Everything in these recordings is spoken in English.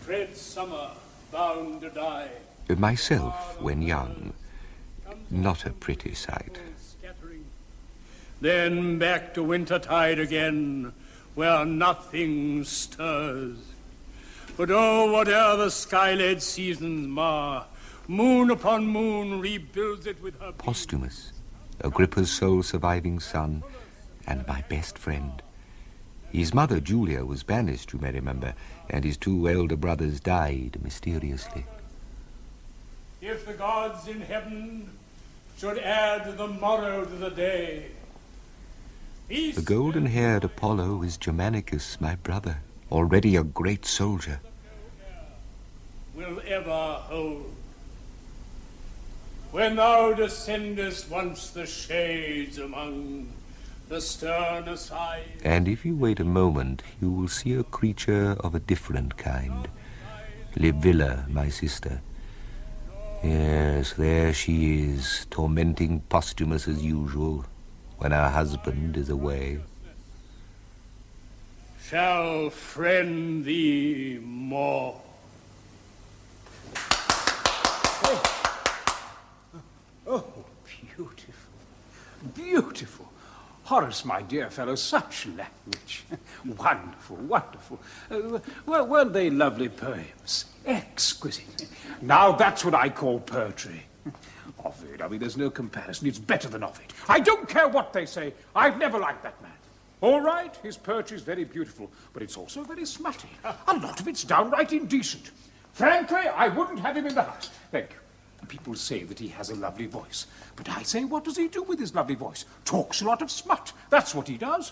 Dread summer, bound to die. Myself, when young, not a pretty sight. Then back to wintertide again, where nothing stirs. But oh, whate'er the sky-led seasons mar, moon upon moon rebuilds it with her... Posthumous, Agrippa's sole surviving son, and my best friend. His mother, Julia, was banished, you may remember, and his two elder brothers died mysteriously. If the gods in heaven should add the morrow to the day... The golden-haired Apollo is Germanicus, my brother, already a great soldier. Will ever hold. When thou descendest once the shades among the sterner side... And if you wait a moment, you will see a creature of a different kind. Livilla, my sister. Yes, there she is, tormenting Posthumus as usual, when her husband is away. Shall friend thee more. Oh, beautiful. Beautiful. Horace, my dear fellow, such language. Wonderful, wonderful. Weren't they lovely poems? Exquisite. Now that's what I call poetry. Ovid, I mean, there's no comparison. It's better than Ovid. I don't care what they say. I've never liked that man. All right, his poetry is very beautiful, but it's also very smutty. A lot of it's downright indecent. Frankly, I wouldn't have him in the house. Thank you. People say that he has a lovely voice. But I say, what does he do with his lovely voice? Talks a lot of smut. That's what he does.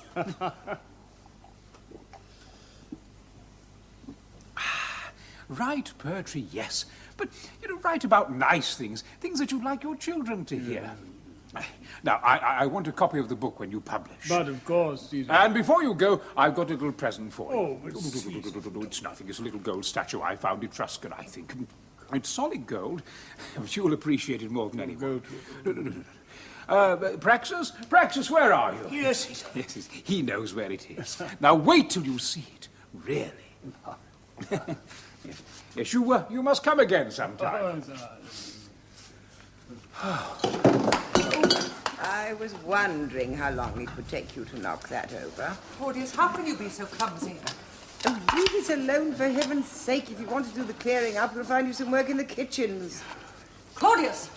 Write poetry, yes. But, write about nice things. Things that you'd like your children to hear. Now, I want a copy of the book when you publish. But of course, Caesar. And before you go, I've got a little present for you. Oh, but Caesar. It's nothing. It's a little gold statue I found in Etruscan, I think. It's solid gold, but you'll appreciate it more than anyone. Praxis, where are you? Yes, Yes, he knows where it is. Now wait till you see it, really. Yes, you must come again sometime. I was wondering how long it would take you to knock that over. Claudius, how can you be so clumsy? Oh, leave it alone, for heaven's sake. If you want to do the clearing up, we'll find you some work in the kitchens. Claudius!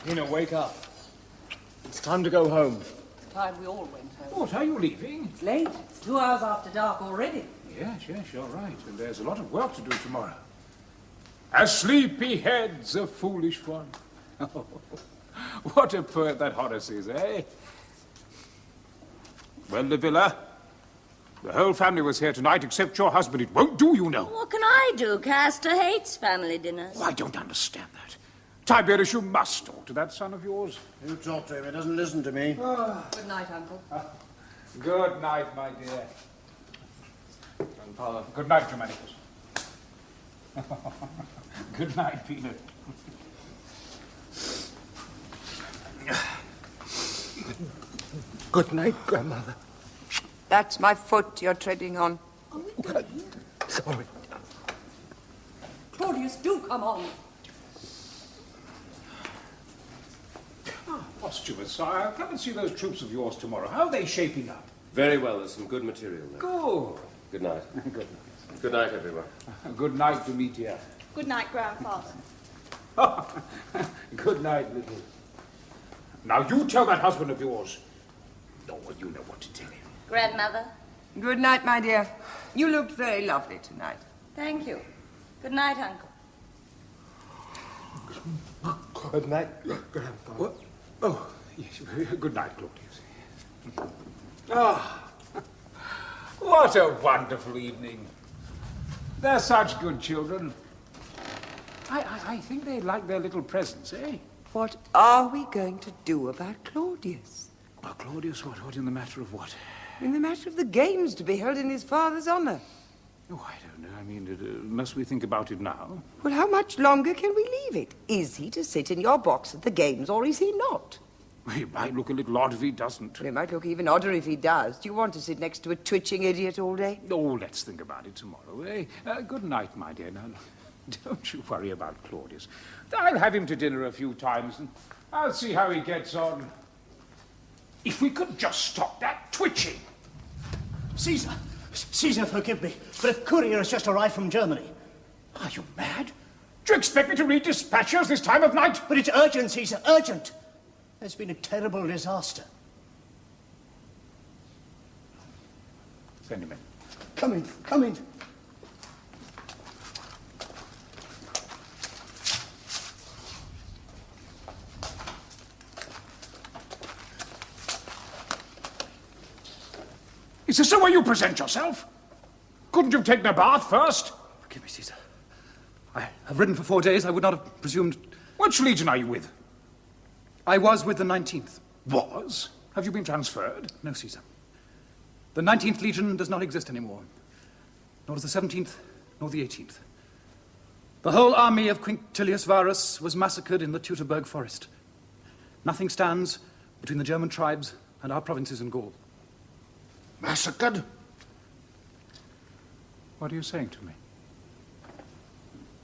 Nina, wake up. It's time to go home. It's time we all went home. What, are you leaving? It's late. It's 2 hours after dark already. Yes, you're right. And there's a lot of work to do tomorrow. A sleepy head's a foolish one. What a poet that Horace is, eh? Well, Livilla, the whole family was here tonight except your husband. It won't do, you know. What can I do? Castor hates family dinners. Oh, I don't understand that. Tiberius, you must talk to that son of yours. You talk to him. He doesn't listen to me. Good night, Uncle. Good night, my dear. Grandfather. Good night, Germanicus. Good night, Peter. Good night, Grandmother. That's my foot you're treading on. Sorry. Claudius, do come on. Posthumous, I'll come and see those troops of yours tomorrow. How are they shaping up? Very well. There's some good material there. Good. Good night. Good night. Good night, everyone. Good night, Demetia. Good night, Grandfather. Good night, little. Now you tell that husband of yours. Oh, well, you know what to tell him. Grandmother. Good night, my dear. You looked very lovely tonight. Thank you. Good night, Uncle. Good night, Grandfather. What? Oh, yes. Good night, Claudius. Ah, what a wonderful evening. They're such good children. I think they like their little presents, eh? What are we going to do about Claudius? Oh, Claudius, what in the matter of what? In the matter of the games to be held in his father's honor. Oh, I don't know. I mean, must we think about it now? Well, how much longer can we leave it? Is he to sit in your box at the games, or is he not? It might look a little odd if he doesn't. Well, it might look even odder if he does. Do you want to sit next to a twitching idiot all day? Oh, let's think about it tomorrow, eh? Good night, my dear. Now, don't you worry about Claudius. I'll have him to dinner a few times, and I'll see how he gets on. If we could just stop that twitching. Caesar! Caesar, forgive me, but a courier has just arrived from Germany. Are you mad? Do you expect me to read dispatches this time of night? But it's urgent, Caesar, urgent! There's been a terrible disaster. Send him in. Come in, come in. Is this the way you present yourself? Couldn't you have taken a bath first? Forgive me, Caesar. I have ridden for 4 days. I would not have presumed... Which legion are you with? I was with the 19th. Was? Have you been transferred? No, Caesar. The 19th Legion does not exist anymore. Nor does the 17th, nor the 18th. The whole army of Quintilius Varus was massacred in the Teutoburg forest. Nothing stands between the German tribes and our provinces in Gaul. Massacred? What are you saying to me?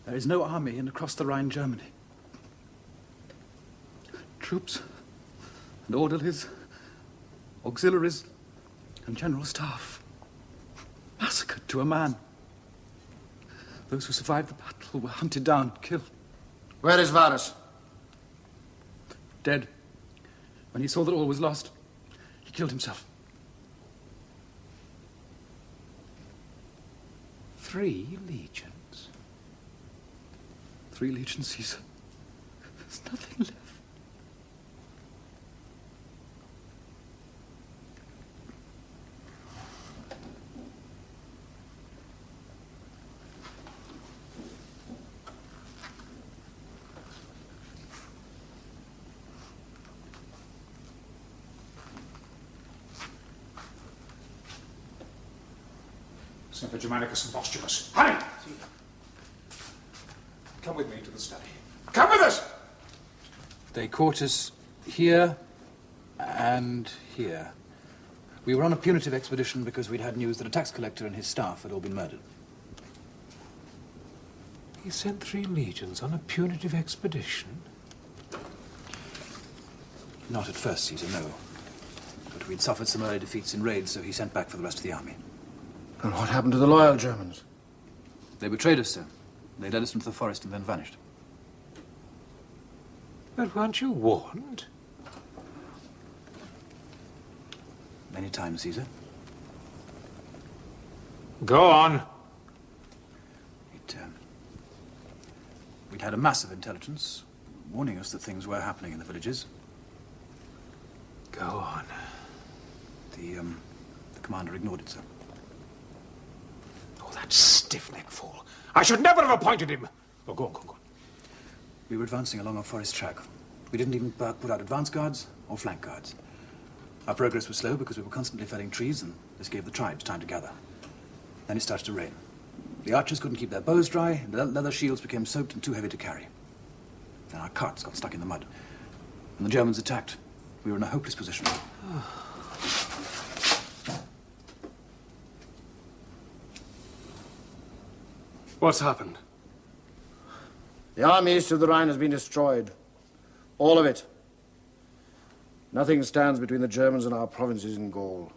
There is no army in across the Rhine, Germany. Troops and orderlies, auxiliaries and general staff massacred to a man. Those who survived the battle were hunted down, killed. Where is Varus? Dead. When he saw that all was lost, he killed himself. 3 legions? 3 legions, Caesar. There's nothing left. Send for Germanicus and Posthumus. Hurry! Come with me into the study. Come with us! They caught us here and here. We were on a punitive expedition because we'd had news that a tax collector and his staff had all been murdered. He sent 3 legions on a punitive expedition? Not at first, Caesar, no. But we'd suffered some early defeats in raids, so he sent back for the rest of the army. And what happened to the loyal Germans? They betrayed us, sir. They led us into the forest and then vanished. But weren't you warned? Many times, Caesar. Go on. We'd had a massive intelligence warning us that things were happening in the villages. Go on. The commander ignored it, sir. Oh, that stiff-necked fool. I should never have appointed him. Oh, go on, go on, go on. We were advancing along a forest track. We didn't even put out advance guards or flank guards. Our progress was slow because we were constantly felling trees, and this gave the tribes time to gather. Then it started to rain. The archers couldn't keep their bows dry, and the leather shields became soaked and too heavy to carry. Then our carts got stuck in the mud. When the Germans attacked, we were in a hopeless position. What's happened? The army east of the Rhine has been destroyed. All of it. Nothing stands between the Germans and our provinces in Gaul.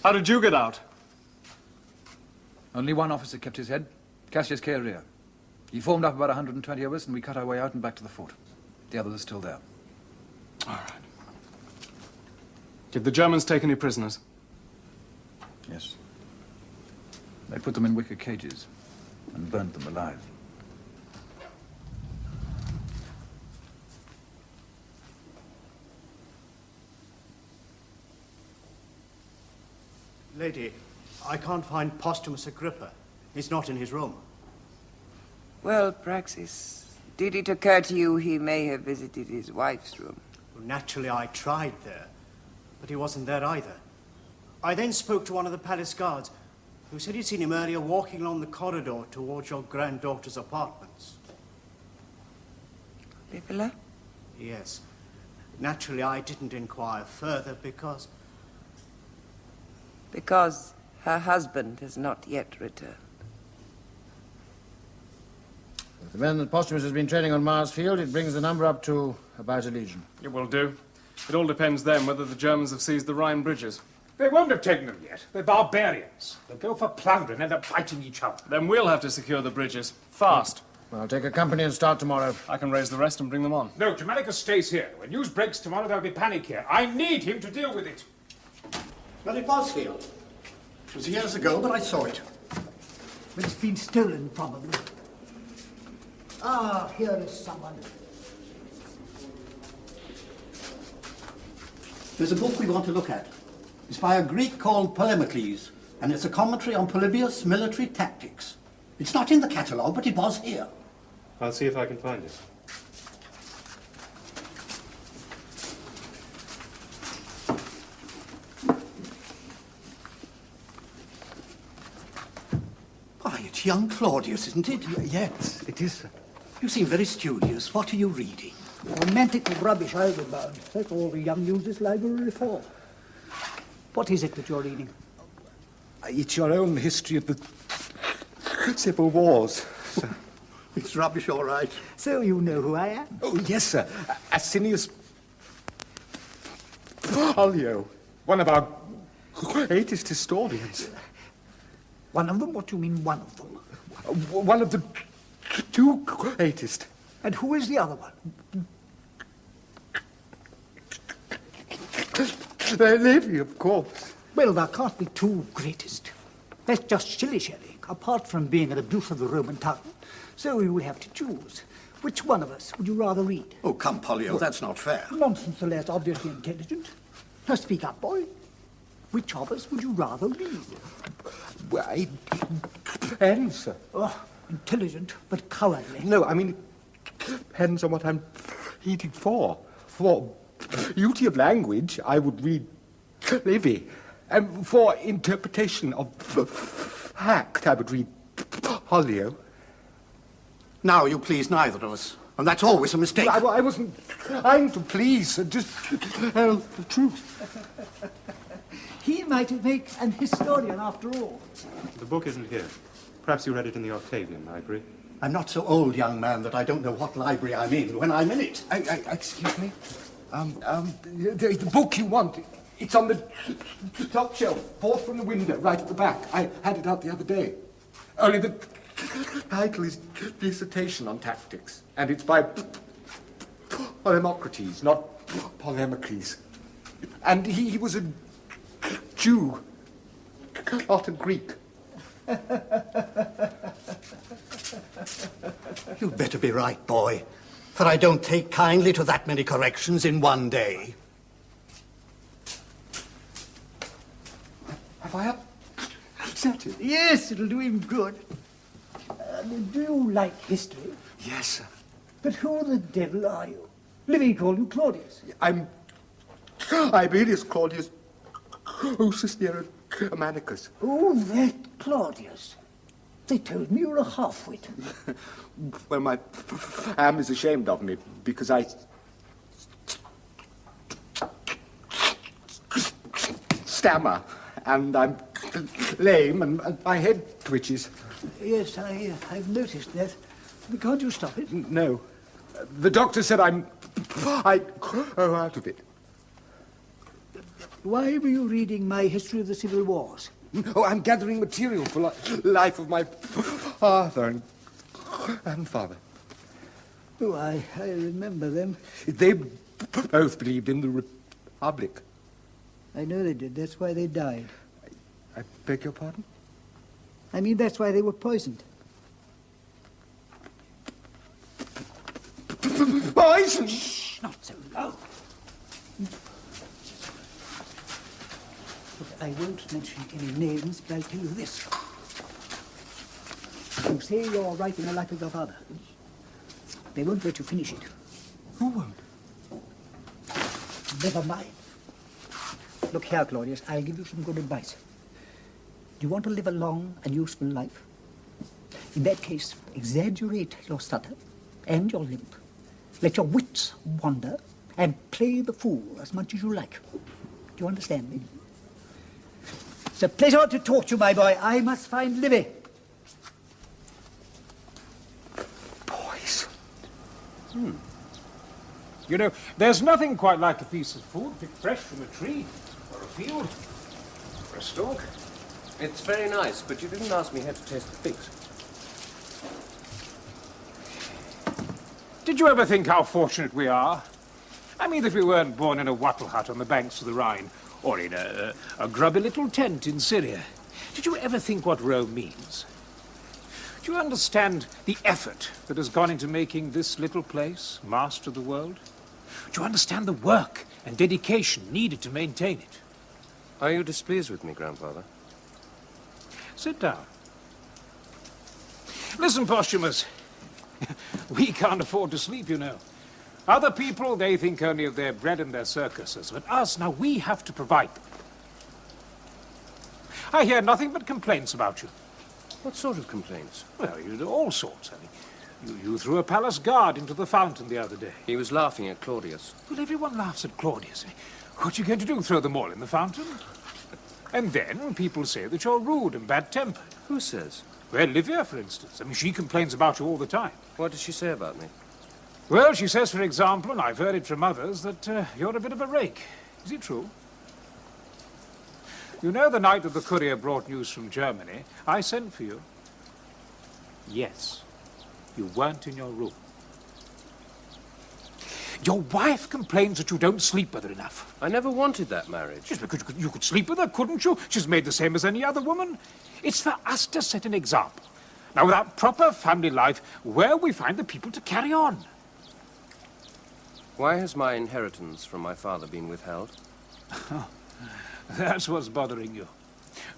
How did you get out? Only one officer kept his head, Cassius Chaerea. He formed up about 120 of us, and we cut our way out and back to the fort. The others are still there. All right. Did the Germans take any prisoners? Yes. They put them in wicker cages and burnt them alive. Lady, I can't find Posthumus Agrippa. He's not in his room. Well, Praxis, did it occur to you he may have visited his wife's room? Well, naturally, I tried there, but he wasn't there either. I then spoke to one of the palace guards, You said you'd seen him earlier walking along the corridor towards your granddaughter's apartments. The villa? Yes. Naturally, I didn't inquire further because... Because her husband has not yet returned. With the men that Posthumus has been training on Mars Field, it brings the number up to about a legion. It will do. It all depends then whether the Germans have seized the Rhine bridges. They won't have taken them yet. They're barbarians. They'll go for plunder and end up fighting each other. Then we'll have to secure the bridges. Fast. I'll take a company and start tomorrow. I can raise the rest and bring them on. No, Germanicus stays here. When news breaks tomorrow, there'll be panic here. I need him to deal with it. Well, it was here. It was years ago, but I saw it. But it's been stolen, probably. Ah, here is someone. There's a book we want to look at. It's by a Greek called Polemocles, and it's a commentary on Polybius' military tactics. It's not in the catalogue, but it was here. I'll see if I can find it. Why, it's young Claudius, isn't it? Yes, it is, sir. You seem very studious. What are you reading? Romantic rubbish, overbound. That's all the young use this library for. What is it that you're reading? It's your own history of the civil wars, sir. It's rubbish, all right. So you know who I am? Oh, yes, sir. Asinius Pollio, one of our greatest historians. One of them? What do you mean, one of them? One of the two greatest. And who is the other one? Livy, of course. Well, there can't be two greatest. That's just shilly-shallying, apart from being an abuse of the Roman tongue. So you will have to choose. Which one of us would you rather read? Oh, come, Pollio, that's not fair. Nonsense, the lad's obviously intelligent. Now speak up, boy. Which of us would you rather read? Well, it depends, sir. Oh, intelligent, but cowardly. No, I mean, it depends on what I'm reading for. For beauty of language, I would read Livy. And for interpretation of fact, I would read Pollio. Now you please neither of us. And that's always a mistake. I wasn't trying to please, just tell the truth. He might make an historian after all. The book isn't here. Perhaps you read it in the Octavian library. I'm not so old, young man, that I don't know what library I'm in when I'm in it. Excuse me? The book you want, it's on the top shelf, fourth from the window, right at the back. I had it out the other day. Only the title is Dissertation on Tactics, and it's by Polemocrates, not Polemocles. And he was a Jew, not a Greek. You'd better be right, boy, for I don't take kindly to that many corrections in one day. Have I upset it? Yes, it'll do him good. Do you like history? Yes, sir. But who the devil are you? Livy called you Claudius. I'm Iberius Claudius Usus near Germanicus. Oh, that Claudius. They told me you were a half-wit. Well, my family's ashamed of me because I stammer, and I'm lame, and my head twitches. Yes, I've noticed that. But can't you stop it? No. The doctor said I grow out of it. Why were you reading my History of the Civil Wars? Oh, I'm gathering material for life of my father and grandfather. Oh, I remember them. They both believed in the Republic. I know they did. That's why they died. I beg your pardon? I mean, that's why they were poisoned. Poison? Shh, not so loud. Look, I won't mention any names, but I'll tell you this. You say you're writing a life of your father. They won't let you finish it. Who won't? Never mind. Look here, Claudius, I'll give you some good advice. Do you want to live a long and useful life? In that case, exaggerate your stutter and your limp. Let your wits wander and play the fool as much as you like. Do you understand me? It's a pleasure to talk to you, my boy. I must find Livy. Poison. You know, there's nothing quite like a piece of food picked fresh from a tree, or a field, or a stalk. It's very nice, but you didn't ask me how to taste the figs. Did you ever think how fortunate we are? I mean, if we weren't born in a wattle hut on the banks of the Rhine, or in a grubby little tent in Syria. Did you ever think what Rome means? Do you understand the effort that has gone into making this little place master of the world? Do you understand the work and dedication needed to maintain it? Are you displeased with me, Grandfather? Sit down. Listen, Posthumus. We can't afford to sleep, you know. Other people, they think only of their bread and their circuses. But us, now, we have to provide them. I hear nothing but complaints about you. What sort of complaints? Well, you do all sorts. I mean, you threw a palace guard into the fountain the other day. He was laughing at Claudius. Well, everyone laughs at Claudius. What are you going to do, throw them all in the fountain? And then people say that you're rude and bad-tempered. Who says? Well, Livia, for instance. I mean, she complains about you all the time. What does she say about me? Well, she says, for example, and I've heard it from others, that you're a bit of a rake. Is it true? You know, the night that the courier brought news from Germany, I sent for you. Yes, you weren't in your room. Your wife complains that you don't sleep with her enough. I never wanted that marriage. Just because you could sleep with her, couldn't you? She's made the same as any other woman. It's for us to set an example. Now, without proper family life, where we find the people to carry on? Why has my inheritance from my father been withheld? That's what's bothering you.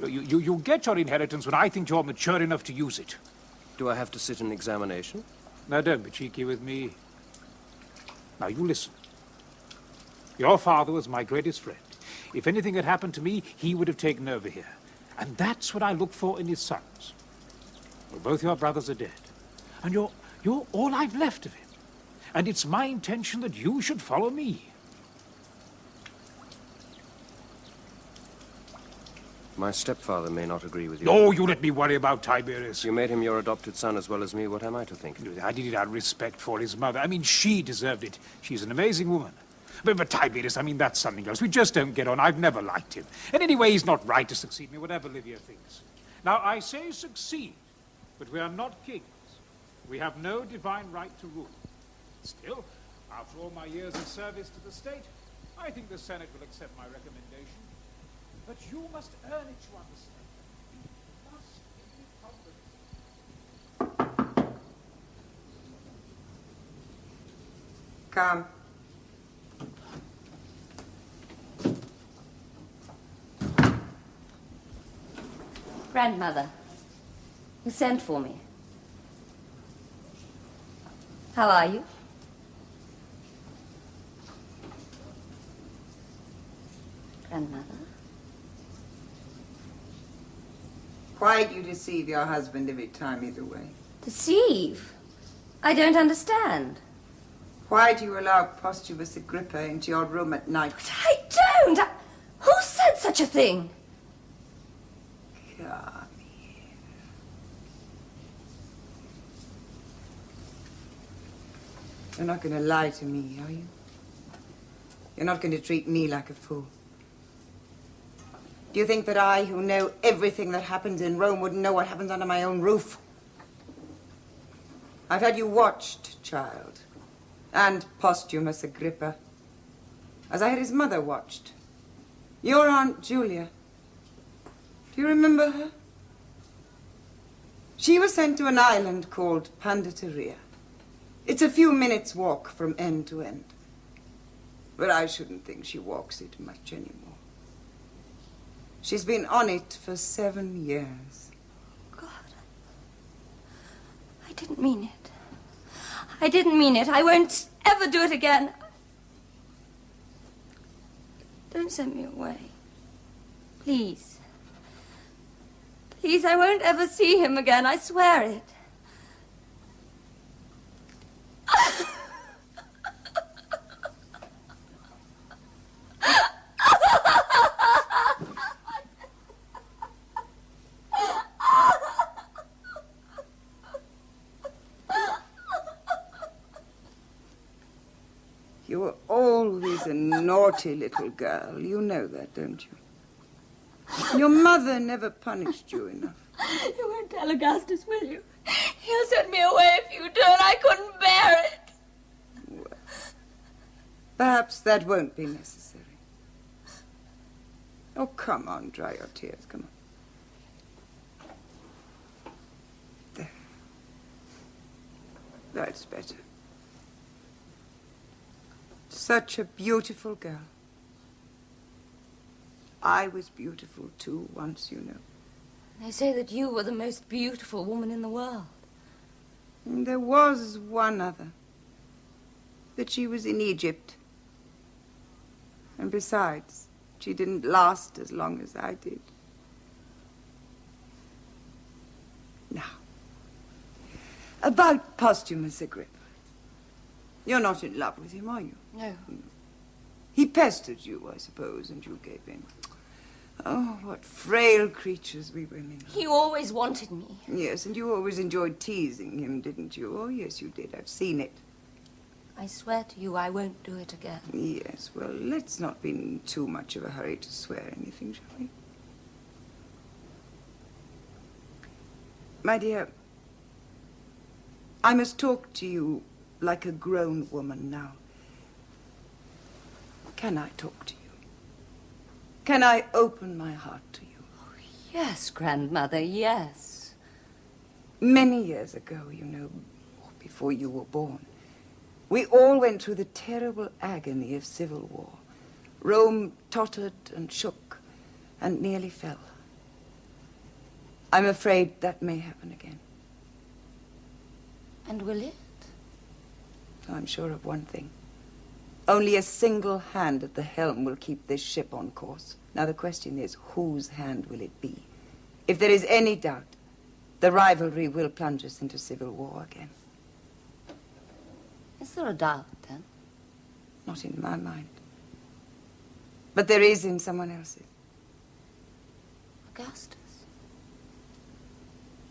You'll get your inheritance when I think you're mature enough to use it. Do I have to sit an examination? Now, don't be cheeky with me. Now, you listen. Your father was my greatest friend. If anything had happened to me, he would have taken over here. And that's what I look for in his sons. Well, both your brothers are dead. And you're all I've left of him. And it's my intention that you should follow me. My stepfather may not agree with you. Oh, you let me worry about Tiberius. You made him your adopted son as well as me. What am I to think? I did it out of respect for his mother. I mean, she deserved it. She's an amazing woman. But Tiberius, I mean, that's something else. We just don't get on. I've never liked him. And anyway, he's not right to succeed me, whatever Livia thinks. Now, I say succeed, but we are not kings. We have no divine right to rule. Still, after all my years of service to the state, I think the Senate will accept my recommendation. But you must earn it, you understand. You must be Come. Grandmother, you sent for me. How are you? Grandmother? Why do you deceive your husband every time either way? Deceive? I don't understand. Why do you allow Posthumus Agrippa into your room at night? But I don't! Who said such a thing? Come here. You're not going to lie to me, are you? You're not going to treat me like a fool. Do you think that I, who know everything that happens in Rome, wouldn't know what happens under my own roof? I've had you watched, child, and Posthumus Agrippa, as I had his mother watched. Your Aunt Julia. Do you remember her? She was sent to an island called Panditeria. It's a few minutes' walk from end to end. But I shouldn't think she walks it much anymore. She's been on it for 7 years. God, I didn't mean it. I didn't mean it. I won't ever do it again. Don't send me away. Please. Please, I won't ever see him again, I swear it. You were always a naughty little girl. You know that, don't you? Your mother never punished you enough. You won't tell Augustus, will you? He'll send me away if you do, and I couldn't bear it. Well, perhaps that won't be necessary. Oh, come on, dry your tears, come on. There. That's better. Such a beautiful girl. I was beautiful, too, once, you know. They say that you were the most beautiful woman in the world. And there was one other. But she was in Egypt. And besides, she didn't last as long as I did. Now, about Posthumus Agrippa. You're not in love with him, are you? No. He pestered you, I suppose, and you gave in. Oh, what frail creatures we women are. He always wanted me. Yes, and you always enjoyed teasing him, didn't you? Oh, yes, you did. I've seen it. I swear to you I won't do it again. Yes, well, let's not be in too much of a hurry to swear anything, shall we? My dear, I must talk to you like a grown woman now. Can I talk to you? Can I open my heart to you? Oh, yes, grandmother, yes. Many years ago, you know, before you were born, we all went through the terrible agony of civil war. Rome tottered and shook and nearly fell. I'm afraid that may happen again. And will it? I'm sure of one thing. Only a single hand at the helm will keep this ship on course. Now the question is, whose hand will it be? If there is any doubt, the rivalry will plunge us into civil war again. Is there a doubt, then? Not in my mind. But there is in someone else's. Augustus?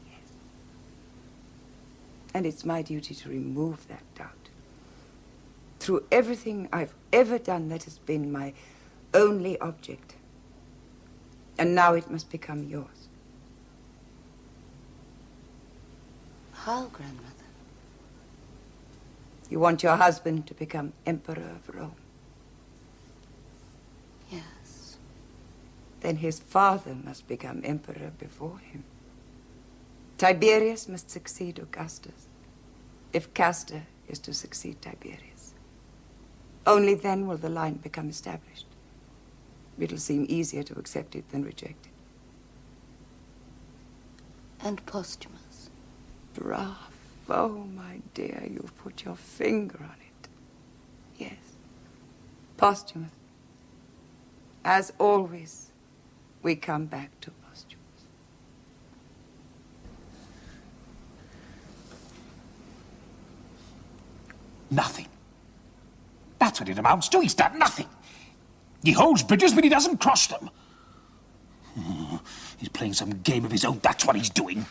Yes. And it's my duty to remove that doubt. Through everything I've ever done, that has been my only object. And now it must become yours. How, grandmother? You want your husband to become Emperor of Rome? Yes. Then his father must become Emperor before him. Tiberius must succeed Augustus, if Castor is to succeed Tiberius. Only then will the line become established. It'll seem easier to accept it than reject it. And Posthumus? Bravo, my dear. You've put your finger on it. Yes. Posthumus. As always, we come back to Posthumus. Nothing. That's what it amounts to. He's done nothing. He holds bridges, but he doesn't cross them. He's playing some game of his own. That's what he's doing.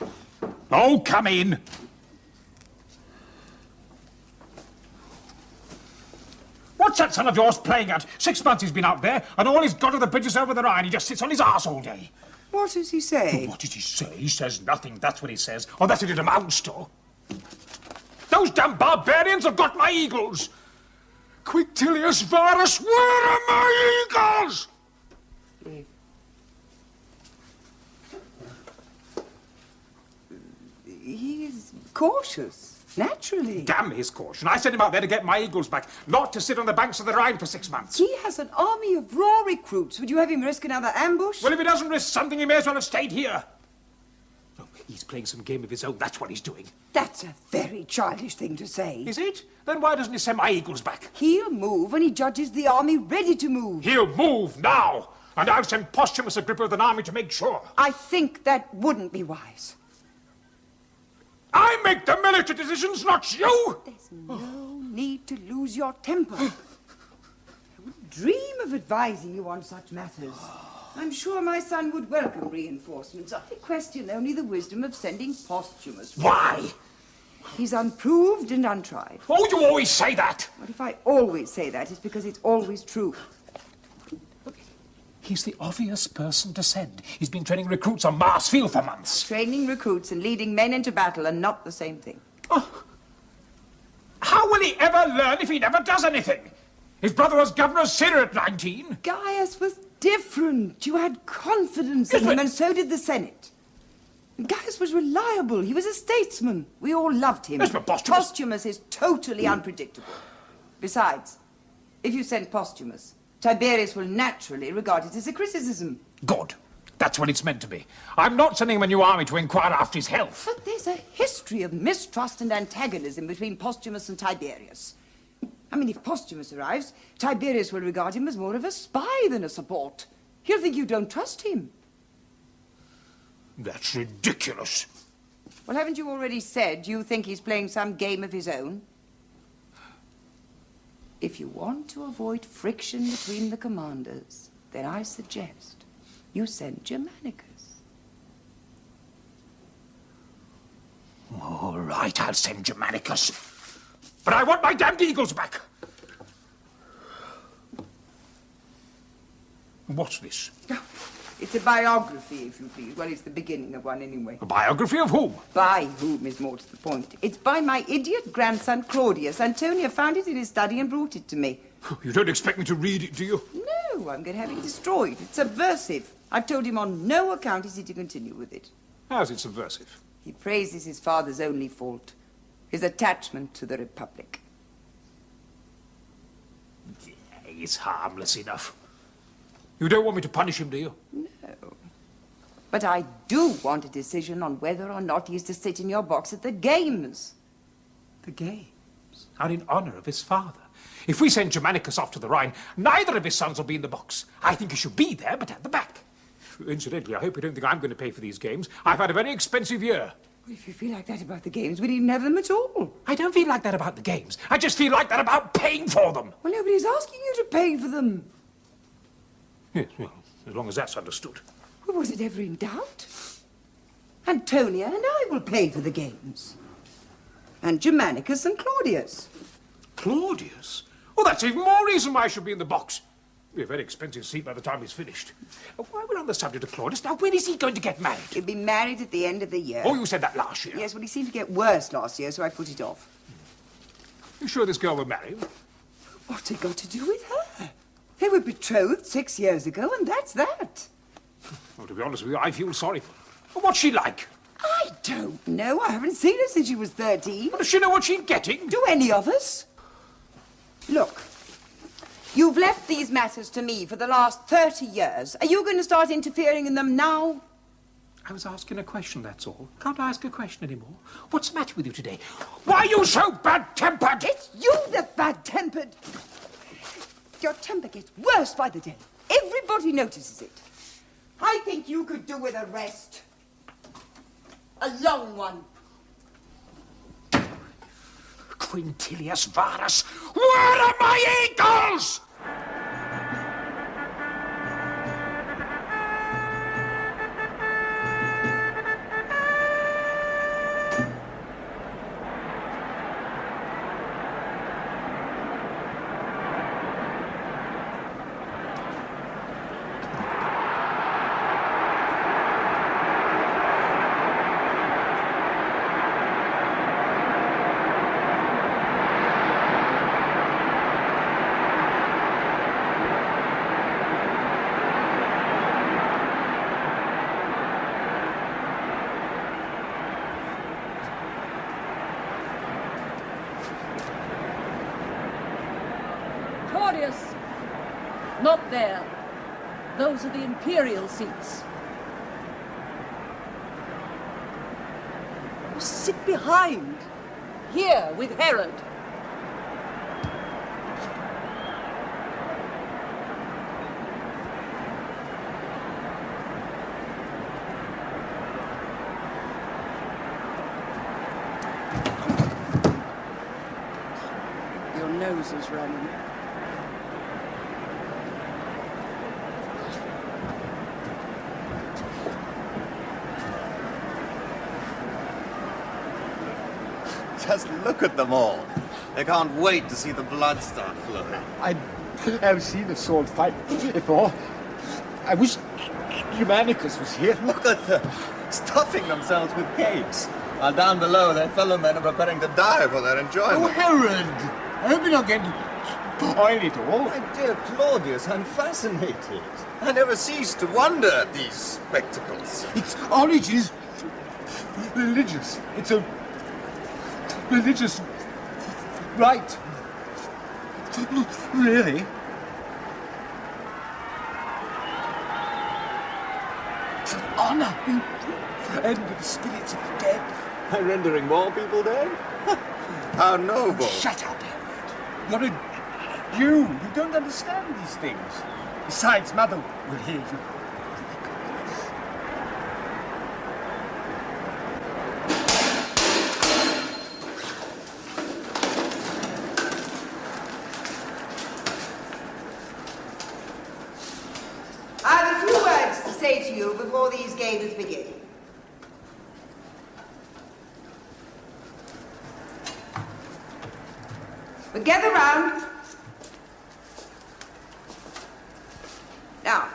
Oh, come in. What's that son of yours playing at? 6 months he's been out there, and all he's got are the bridges over the Rhine. He just sits on his arse all day. What does he say? What does he say? He says nothing. That's what he says. Or that's what it amounts to. Those damn barbarians have got my eagles. Quintilius Varus, where are my eagles? Leave. He's cautious, naturally. Damn his caution. I sent him out there to get my eagles back, not to sit on the banks of the Rhine for 6 months. He has an army of raw recruits. Would you have him risk another ambush? Well, if he doesn't risk something, he may as well have stayed here. Oh, he's playing some game of his own. That's what he's doing. That's a very childish thing to say. Is it? Then why doesn't he send my eagles back? He'll move when he judges the army ready to move. He'll move now. And I'll send Posthumus Agrippa with an army to make sure. I think that wouldn't be wise. I make the military decisions, not you! There's no need to lose your temper. I wouldn't dream of advising you on such matters. I'm sure my son would welcome reinforcements. I question only the wisdom of sending Posthumus. Why? He's unproved and untried. Oh, you always say that! But if I always say that, it's because it's always true. He's the obvious person to send. He's been training recruits on Mars Field for months. Training recruits and leading men into battle are not the same thing. Oh. How will he ever learn if he never does anything? His brother was governor of Syria at 19. Gaius was different. You had confidence in him, and so did the Senate. Gaius was reliable. He was a statesman. We all loved him. Yes, but Posthumus... Posthumus is totally unpredictable. Besides, if you send Posthumus, Tiberius will naturally regard it as a criticism. Good. That's what it's meant to be. I'm not sending him a new army to inquire after his health. But there's a history of mistrust and antagonism between Posthumus and Tiberius. I mean, if Posthumus arrives, Tiberius will regard him as more of a spy than a support. He'll think you don't trust him. That's ridiculous. Well, haven't you already said you think he's playing some game of his own? If you want to avoid friction between the commanders, then I suggest you send Germanicus. All right, I'll send Germanicus. But I want my damned eagles back. What's this? It's a biography, if you please. Well, it's the beginning of one, anyway. A biography of whom? By whom is more to the point. It's by my idiot grandson, Claudius. Antonia found it in his study and brought it to me. You don't expect me to read it, do you? No, I'm going to have it destroyed. It's subversive. I've told him on no account is he to continue with it. How's it subversive? He praises his father's only fault, his attachment to the Republic. Yeah, it's harmless enough. You don't want me to punish him, do you? No. But I do want a decision on whether or not he is to sit in your box at the games. The games are in honor of his father. If we send Germanicus off to the Rhine, neither of his sons will be in the box. I think he should be there, but at the back. Incidentally, I hope you don't think I'm going to pay for these games. I've had a very expensive year. Well, if you feel like that about the games, we needn't have them at all. I don't feel like that about the games. I just feel like that about paying for them. Well, nobody's asking you to pay for them. Yes, well, as long as that's understood. Well, was it ever in doubt? Antonia and I will pay for the games. And Germanicus and Claudius. Claudius? Oh, that's even more reason why I should be in the box. It'll be a very expensive seat by the time he's finished. While we're on the subject of Claudius, now when is he going to get married? He'll be married at the end of the year. Oh, you said that last year. Yes, well, he seemed to get worse last year, so I put it off. You sure this girl will marry him? What's it got to do with her? They were betrothed 6 years ago, and that's that. Well, to be honest with you, I feel sorry for her. What's she like? I don't know. I haven't seen her since she was 13. Well, does she know what she's getting? Do any of us? Look, you've left these matters to me for the last 30 years. Are you going to start interfering in them now? I was asking a question, that's all. Can't I ask a question anymore? What's the matter with you today? Why are you so bad-tempered? It's you that's bad-tempered. Your temper gets worse by the day. Everybody notices it. I think you could do with a rest. A long one. Quintilius Varus, where are my eagles? Claudius! Not there. Those are the imperial seats. Sit behind. Here, with Herod. Drusus running. Just look at them all. They can't wait to see the blood start flowing. I have seen a sword fight before. I wish Germanicus was here. Look at them, stuffing themselves with cakes. While down below, their fellow men are preparing to die for their enjoyment. Oh, Herod! I hope you're not going to spoil it all. My dear Claudius, I'm fascinated. I never cease to wonder at these spectacles. Its origin is religious. It's a religious rite. Really? It's an honor being friend of the spirits of the dead. By rendering more people dead? How noble. Shut up, Herod. You're a Jew. You don't understand these things. Besides, Mother will hear you. I have a few words to say to you before these games begin. But gather round. Now,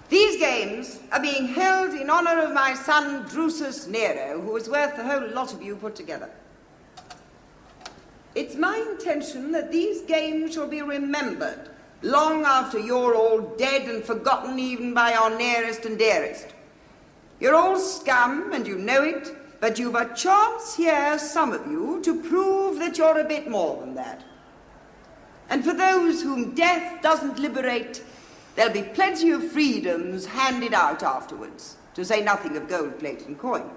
these games are being held in honor of my son Drusus Nero, who is worth the whole lot of you put together. It's my intention that these games shall be remembered long after you're all dead and forgotten even by our nearest and dearest. You're all scum, and you know it, but you've a chance here, some of you, to prove that you're a bit more than that. And for those whom death doesn't liberate, there'll be plenty of freedoms handed out afterwards, to say nothing of gold plate and coin.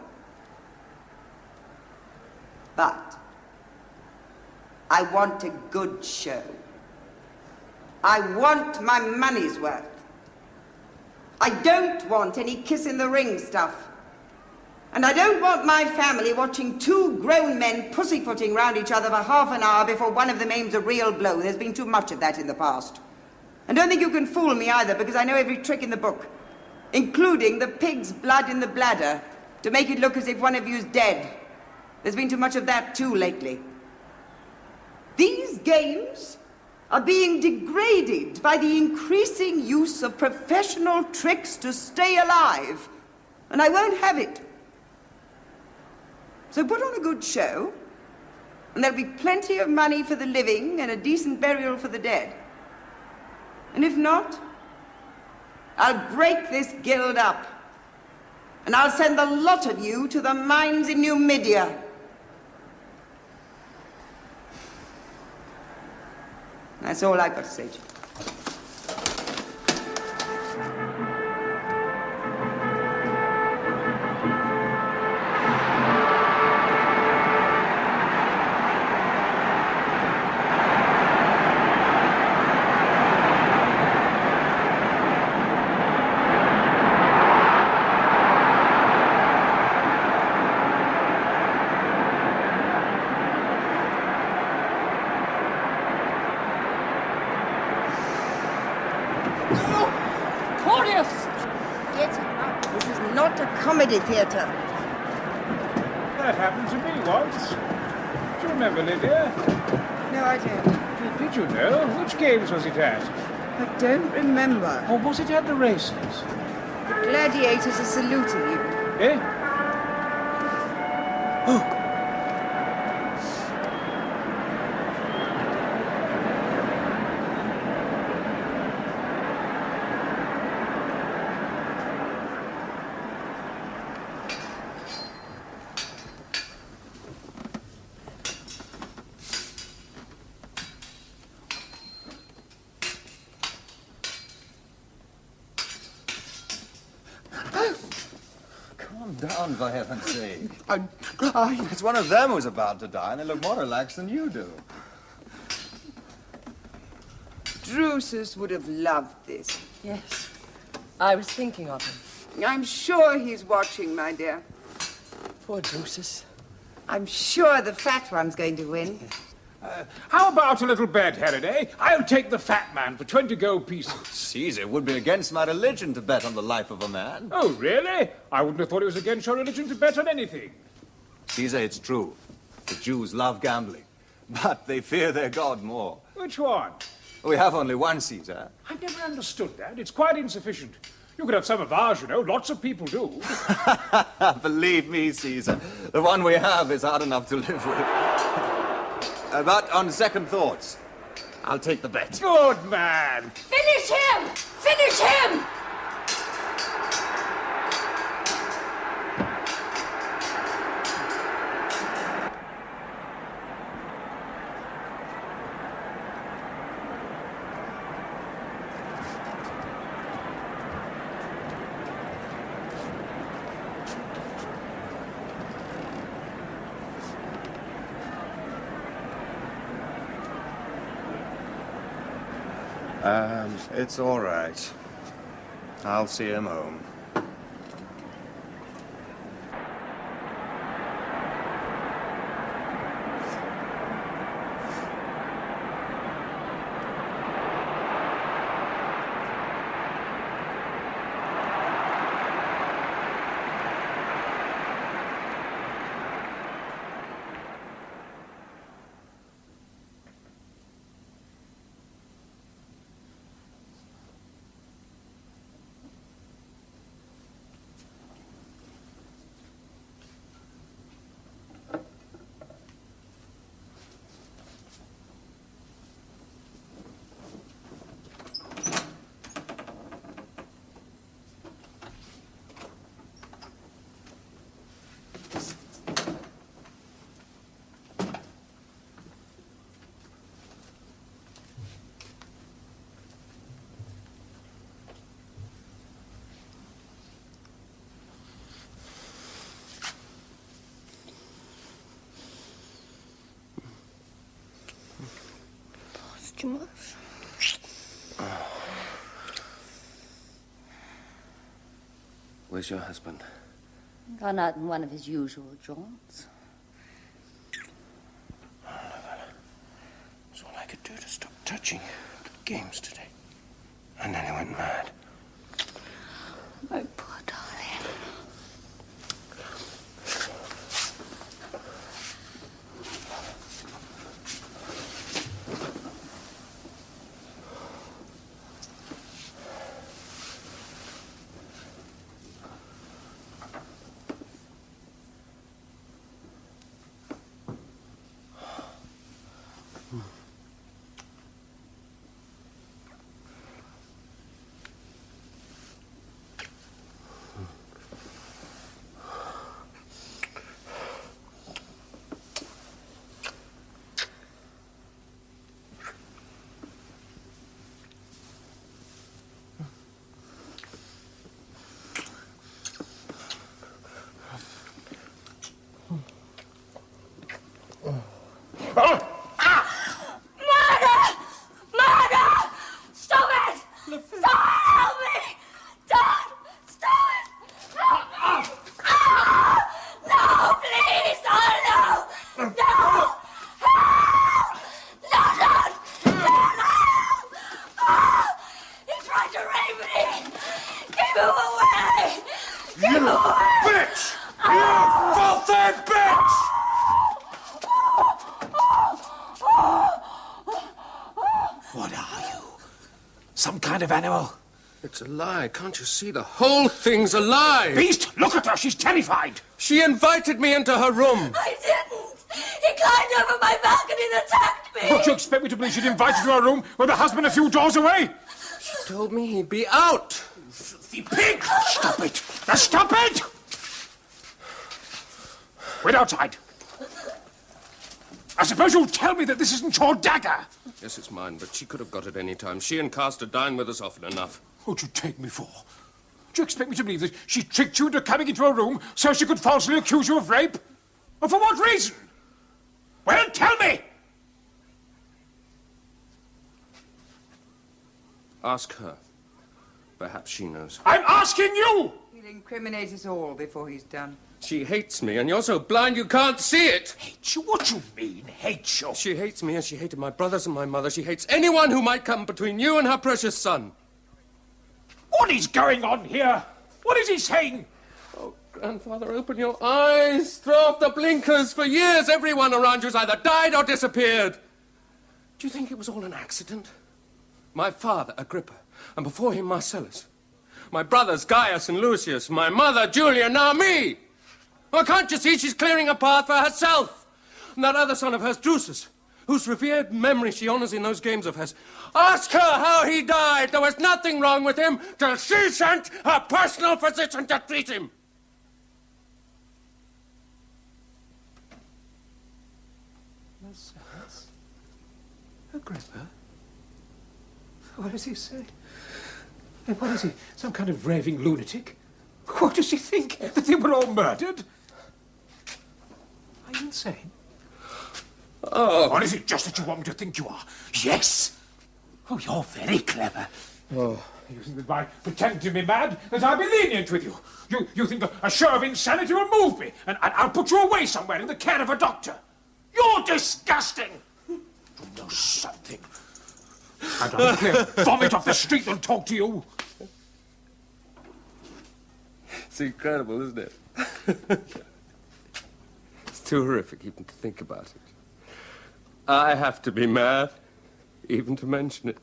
But I want a good show. I want my money's worth. I don't want any kiss in the ring stuff. And I don't want my family watching two grown men pussyfooting round each other for half an hour before one of them aims a real blow. There's been too much of that in the past. And don't think you can fool me either, because I know every trick in the book, including the pig's blood in the bladder, to make it look as if one of you's dead. There's been too much of that too lately. These games are being degraded by the increasing use of professional tricks to stay alive, and I won't have it. So put on a good show, and there'll be plenty of money for the living and a decent burial for the dead. And if not, I'll break this guild up, and I'll send the lot of you to the mines in Numidia. That's all I've got to say to you. Comedy theatre. That happened to me once. Do you remember, Lydia? No, I don't. Did you know? Which games was it at? I don't remember. Or was it at the races? The gladiators are saluting you. Eh? Oh. Down, for heaven's sake. It's one of them who's about to die, and they look more relaxed than you do. Drusus would have loved this. Yes, I was thinking of him. I'm sure he's watching, my dear. Poor Drusus. I'm sure the fat one's going to win. How about a little bet, Halliday? I'll take the fat man for 20 gold pieces. Caesar, it would be against my religion to bet on the life of a man. Oh, really? I wouldn't have thought it was against your religion to bet on anything. Caesar, it's true. The Jews love gambling, but they fear their God more. Which one? We have only one Caesar. I've never understood that. It's quite insufficient. You could have some of ours, you know. Lots of people do. Believe me, Caesar, the one we have is hard enough to live with. But on second thoughts, I'll take the bet. Good man. Finish him! Finish him! It's all right. I'll see him home. Where's your husband? Gone out in one of his usual jaunts. That's all I could do to stop touching the games today. And then he went mad. My poor darling. Animal. It's a lie. Can't you see? The whole thing's a lie. Beast, look at her. She's terrified. She invited me into her room. I didn't. He climbed over my balcony and attacked me. What, you expect me to believe she'd invite you to her room with her husband a few doors away? She told me he'd be out. The pig! Stop it! Now stop it! Wait outside. I suppose you'll tell me that this isn't your dagger. Yes, it's mine, but she could have got it any time. She and Castor dine with us often enough. What'd you take me for? Do you expect me to believe that she tricked you into coming into her room so she could falsely accuse you of rape? And for what reason? Well, tell me! Ask her. Perhaps she knows. I'm asking you! He'll incriminate us all before he's done. She hates me, and you're so blind you can't see it. Hates you? What you mean, hates you? She hates me as she hated my brothers and my mother. She hates anyone who might come between you and her precious son. What is going on here? What is he saying? Oh, Grandfather, open your eyes. Throw off the blinkers. For years, everyone around you's either died or disappeared. Do you think it was all an accident? My father, Agrippa, and before him, Marcellus. My brothers, Gaius and Lucius. My mother, Julia, now me. Well, can't you see she's clearing a path for herself? And that other son of hers, Drusus, whose revered memory she honors in those games of hers. Ask her how he died. There was nothing wrong with him till she sent her personal physician to treat him. Marcellus? Agrippa? What does he say? And what is he, some kind of raving lunatic? What does he think? That they were all murdered? Are you insane? Oh. Or is it just that you want me to think you are? Yes! Oh, you're very clever. Oh. You think that by pretending to be mad, that I'll be lenient with you. You think a show of insanity will move me, and I'll put you away somewhere in the care of a doctor. You're disgusting! You know something. I'd rather clear vomit off the street than talk to you. It's incredible, isn't it? It's too horrific even to think about it. I have to be mad, even to mention it.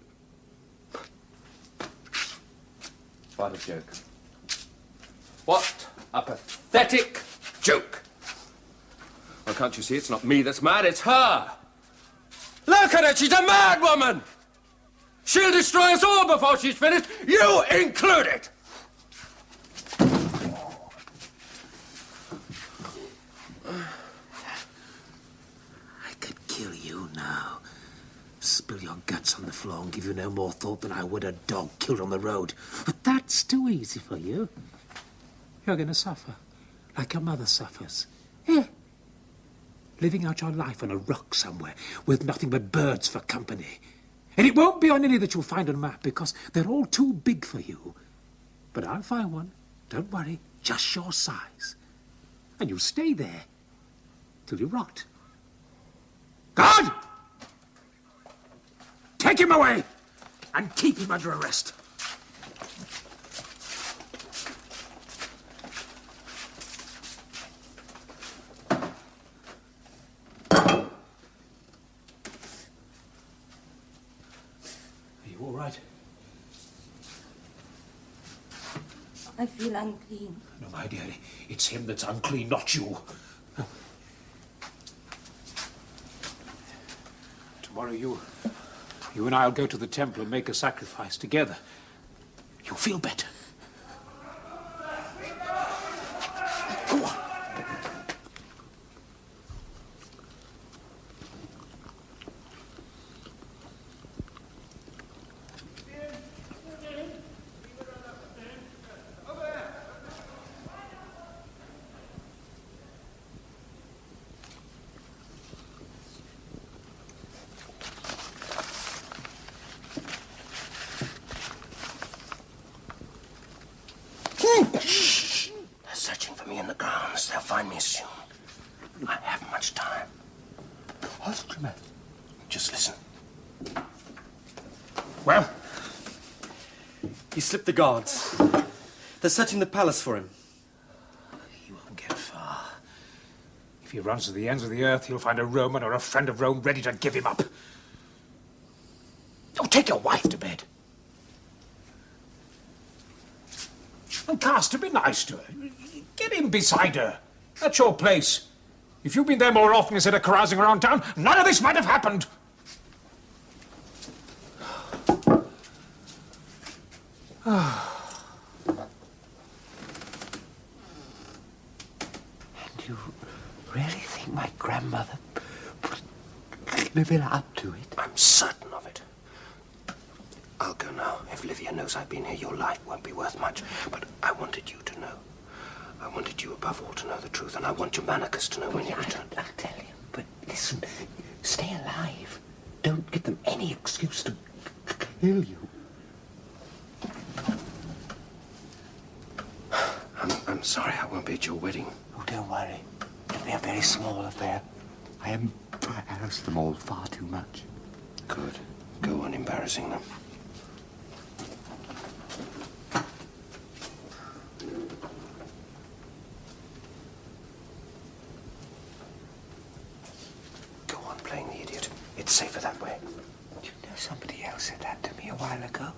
What a joke. What a pathetic joke. Well, can't you see it's not me that's mad, it's her. Look at her, she's a mad woman. She'll destroy us all before she's finished, you included. I could kill you now. Spill your guts on the floor and give you no more thought than I would a dog killed on the road. But that's too easy for you. You're going to suffer, like your mother suffers. Yeah. Living out your life on a rock somewhere with nothing but birds for company. And it won't be on any that you'll find on a map because they're all too big for you. But I'll find one. Don't worry. Just your size. And you'll stay there till you rot. Guard! Take him away and keep him under arrest. All right. I feel unclean. No, my dear, it's him that's unclean, not you. Tomorrow you and I'll go to the temple and make a sacrifice together. You'll feel better. Go on. Shh! They're searching for me in the grounds. They'll find me soon. I haven't much time. Just listen. Well? He slipped the guards. They're searching the palace for him. He won't get far. If he runs to the ends of the earth, he'll find a Roman or a friend of Rome ready to give him up. Oh, take your wife to bed. And Castor, be nice to her. Get in beside her. That's your place. If you'd been there more often instead of carousing around town, none of this might have happened. And you really think my grandmother put Livia up to it? I'm certain of it. I'll go now. If Livia knows I've been here, your life won't be worth much. But I wanted you to know. I wanted you above all to know the truth, and I want Germanicus to know when you return. I'll tell you, but listen, stay alive. Don't give them any excuse to kill you. sorry I won't be at your wedding. Oh, don't worry. It'll be a very small affair. I embarrassed them all far too much. Good. Go on embarrassing them. Go on playing the idiot. It's safer that way. You know somebody else said that to me a while ago?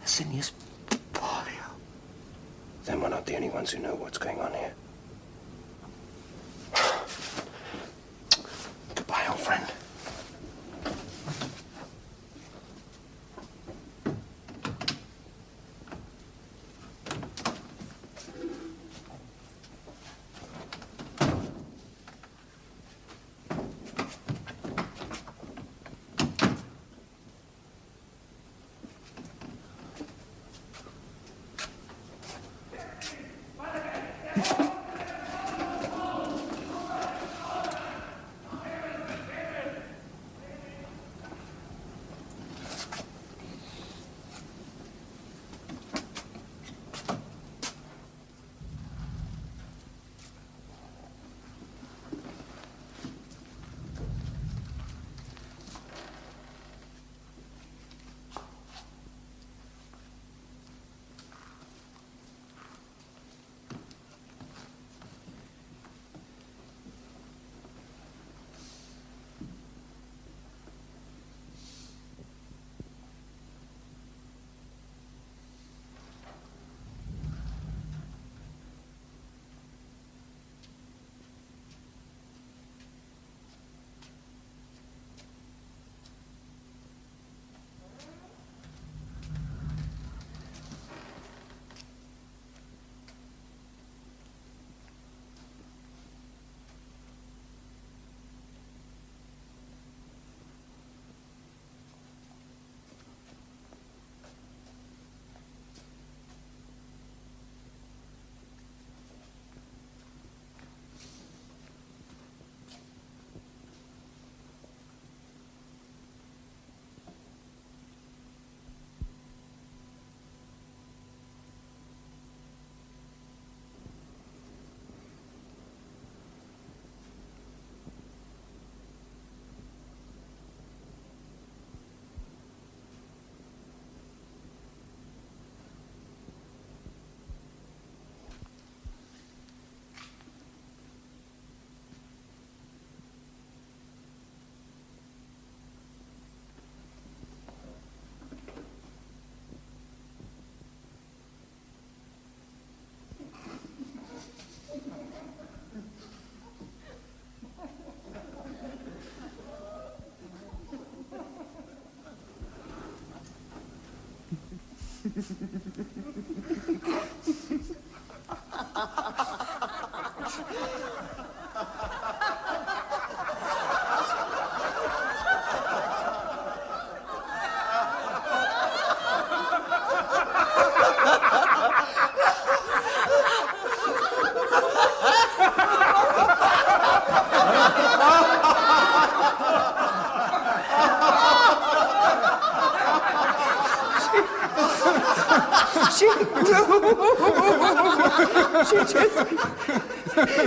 A senior's polio. Then we're not the only ones who know what's going on here. Goodbye, old friend.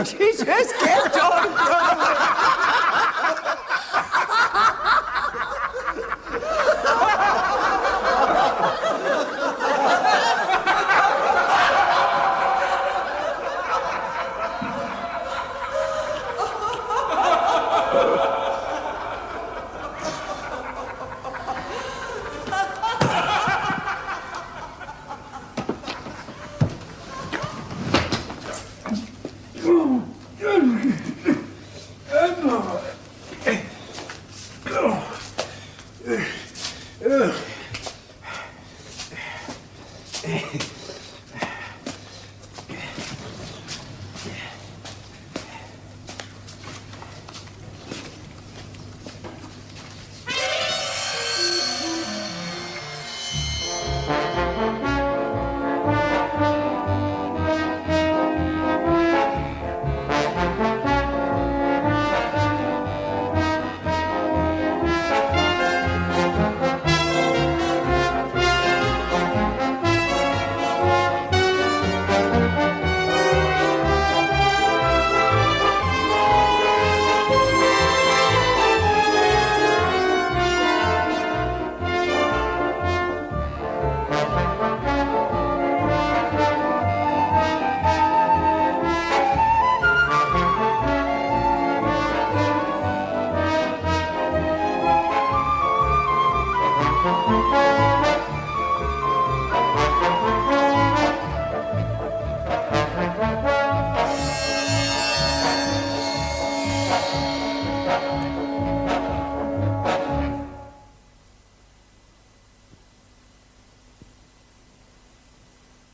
She just kept on going.